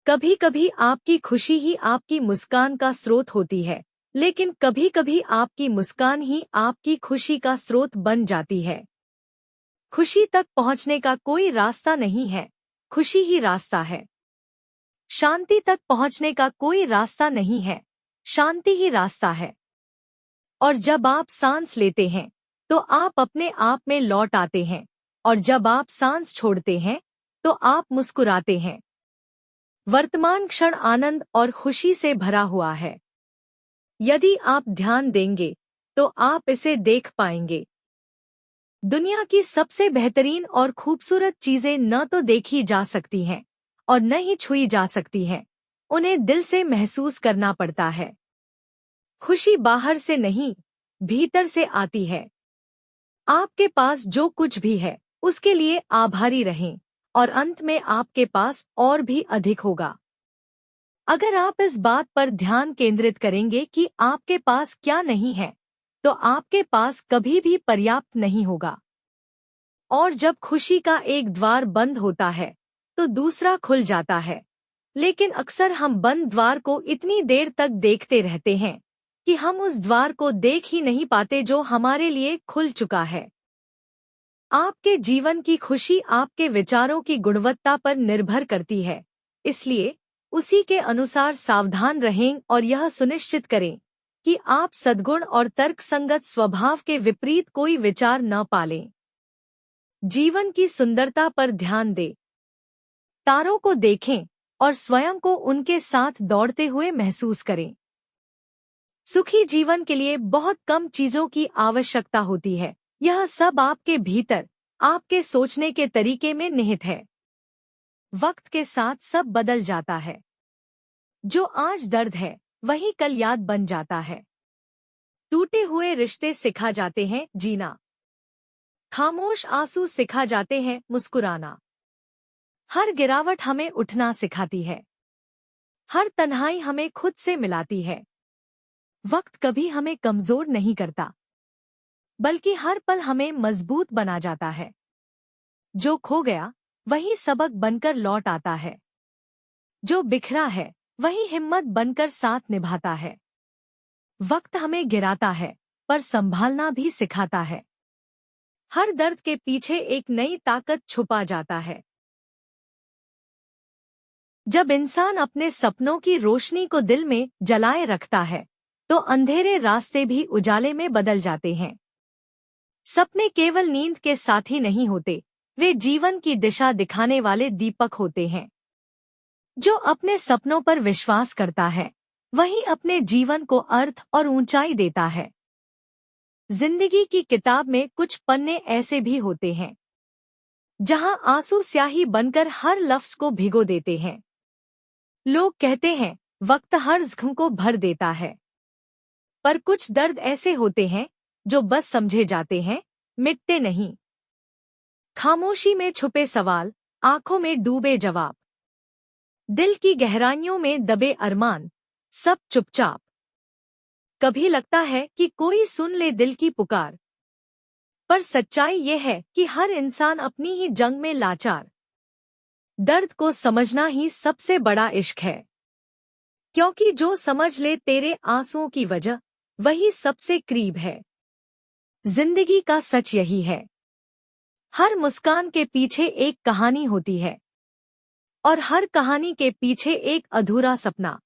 कभी कभी आपकी खुशी ही आपकी मुस्कान का स्रोत होती है, लेकिन कभी कभी आपकी मुस्कान ही आपकी खुशी का स्रोत बन जाती है। खुशी तक पहुंचने का कोई रास्ता नहीं है, खुशी ही रास्ता है। शांति तक पहुंचने का कोई रास्ता नहीं है, शांति ही रास्ता है। और जब आप सांस लेते हैं तो आप अपने आप में लौट आते हैं, और जब आप सांस छोड़ते हैं तो आप मुस्कुराते हैं। वर्तमान क्षण आनंद और खुशी से भरा हुआ है। यदि आप ध्यान देंगे तो आप इसे देख पाएंगे। दुनिया की सबसे बेहतरीन और खूबसूरत चीजें न तो देखी जा सकती हैं और न ही छुई जा सकती हैं, उन्हें दिल से महसूस करना पड़ता है। खुशी बाहर से नहीं, भीतर से आती है। आपके पास जो कुछ भी है उसके लिए आभारी रहें, और अंत में आपके पास और भी अधिक होगा। अगर आप इस बात पर ध्यान केंद्रित करेंगे कि आपके पास क्या नहीं है, तो आपके पास कभी भी पर्याप्त नहीं होगा। और जब खुशी का एक द्वार बंद होता है तो दूसरा खुल जाता है, लेकिन अक्सर हम बंद द्वार को इतनी देर तक देखते रहते हैं कि हम उस द्वार को देख ही नहीं पाते जो हमारे लिए खुल चुका है। आपके जीवन की खुशी आपके विचारों की गुणवत्ता पर निर्भर करती है, इसलिए उसी के अनुसार सावधान रहें और यह सुनिश्चित करें कि आप सद्गुण और तर्कसंगत स्वभाव के विपरीत कोई विचार न पालें। जीवन की सुंदरता पर ध्यान दें। तारों को देखें और स्वयं को उनके साथ दौड़ते हुए महसूस करें। सुखी जीवन के लिए बहुत कम चीजों की आवश्यकता होती है। यह सब आपके भीतर, आपके सोचने के तरीके में निहित है। वक्त के साथ सब बदल जाता है। जो आज दर्द है वही कल याद बन जाता है। टूटे हुए रिश्ते सिखा जाते हैं जीना। खामोश आंसू सिखा जाते हैं मुस्कुराना। हर गिरावट हमें उठना सिखाती है। हर तन्हाई हमें खुद से मिलाती है। वक्त कभी हमें कमजोर नहीं करता, बल्कि हर पल हमें मजबूत बना जाता है। जो खो गया वही सबक बनकर लौट आता है। जो बिखरा है वही हिम्मत बनकर साथ निभाता है। वक्त हमें गिराता है पर संभालना भी सिखाता है। हर दर्द के पीछे एक नई ताकत छुपा जाता है। जब इंसान अपने सपनों की रोशनी को दिल में जलाए रखता है तो अंधेरे रास्ते भी उजाले में बदल जाते हैं। सपने केवल नींद के साथी नहीं होते, वे जीवन की दिशा दिखाने वाले दीपक होते हैं। जो अपने सपनों पर विश्वास करता है वही अपने जीवन को अर्थ और ऊंचाई देता है। जिंदगी की किताब में कुछ पन्ने ऐसे भी होते हैं जहां आंसू स्याही बनकर हर लफ्ज को भिगो देते हैं। लोग कहते हैं वक्त हर जख्म को भर देता है, पर कुछ दर्द ऐसे होते हैं जो बस समझे जाते हैं, मिटते नहीं। खामोशी में छुपे सवाल, आंखों में डूबे जवाब, दिल की गहराइयों में दबे अरमान, सब चुपचाप। कभी लगता है कि कोई सुन ले दिल की पुकार, पर सच्चाई ये है कि हर इंसान अपनी ही जंग में लाचार। दर्द को समझना ही सबसे बड़ा इश्क है, क्योंकि जो समझ ले तेरे आंसुओं की वजह, वही सबसे करीब है। जिंदगी का सच यही है, हर मुस्कान के पीछे एक कहानी होती है, और हर कहानी के पीछे एक अधूरा सपना।